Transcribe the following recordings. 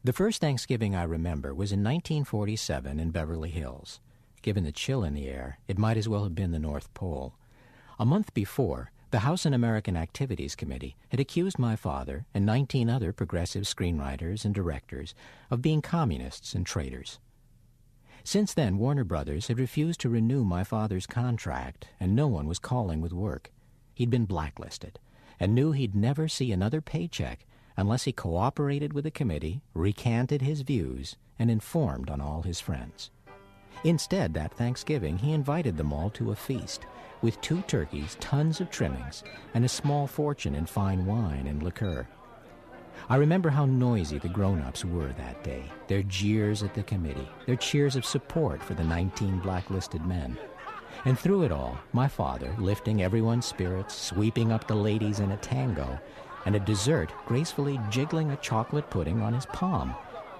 The first Thanksgiving I remember was in 1947 in Beverly Hills. Given the chill in the air, it might as well have been the North Pole. A month before, the House Un-American Activities Committee had accused my father and 19 other progressive screenwriters and directors of being communists and traitors. Since then, Warner Brothers had refused to renew my father's contract, and no one was calling with work. He'd been blacklisted, and knew he'd never see another paycheck unless he cooperated with the committee, recanted his views, and informed on all his friends. Instead, that Thanksgiving, he invited them all to a feast, with 2 turkeys, tons of trimmings, and a small fortune in fine wine and liqueur. I remember how noisy the grown-ups were that day, their jeers at the committee, their cheers of support for the 19 blacklisted men. And through it all, my father, lifting everyone's spirits, sweeping up the ladies in a tango, and at dessert gracefully jiggling a chocolate pudding on his palm,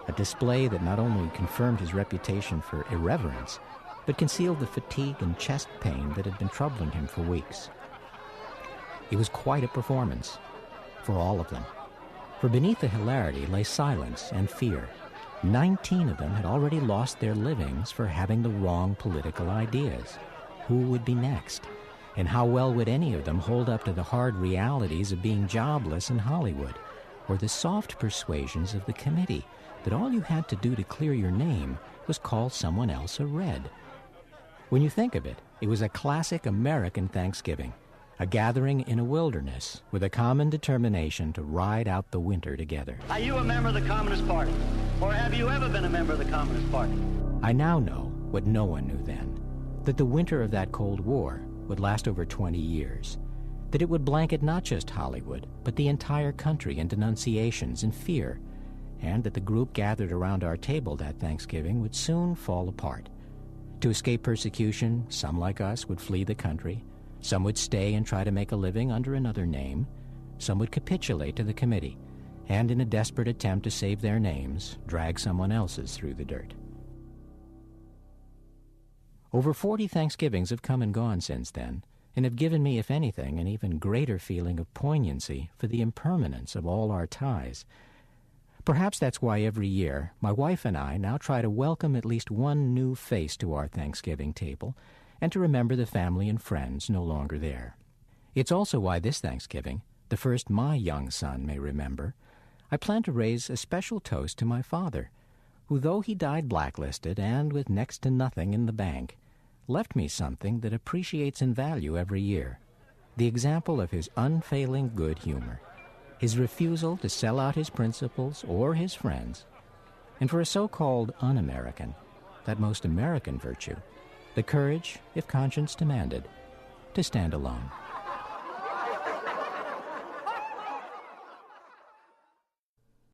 a display that not only confirmed his reputation for irreverence, but concealed the fatigue and chest pain that had been troubling him for weeks. It was quite a performance, for all of them. For beneath the hilarity lay silence and fear. 19 of them had already lost their livings for having the wrong political ideas. Who would be next? And how well would any of them hold up to the hard realities of being jobless in Hollywood, or the soft persuasions of the committee that all you had to do to clear your name was call someone else a Red? When you think of it, it was a classic American Thanksgiving, a gathering in a wilderness with a common determination to ride out the winter together. Are you a member of the Communist Party? Or have you ever been a member of the Communist Party? I now know what no one knew then, that the winter of that Cold War would last over 20 years, that it would blanket not just Hollywood, but the entire country in denunciations and fear, and that the group gathered around our table that Thanksgiving would soon fall apart. To escape persecution, some like us would flee the country, some would stay and try to make a living under another name, some would capitulate to the committee, and in a desperate attempt to save their names, drag someone else's through the dirt. Over 40 Thanksgivings have come and gone since then, and have given me, if anything, an even greater feeling of poignancy for the impermanence of all our ties. Perhaps that's why every year my wife and I now try to welcome at least one new face to our Thanksgiving table and to remember the family and friends no longer there. It's also why this Thanksgiving, the first my young son may remember, I plan to raise a special toast to my father, who, though he died blacklisted and with next to nothing in the bank, left me something that appreciates in value every year, the example of his unfailing good humor, his refusal to sell out his principles or his friends, and for a so-called un-American, that most American virtue, the courage, if conscience demanded, to stand alone.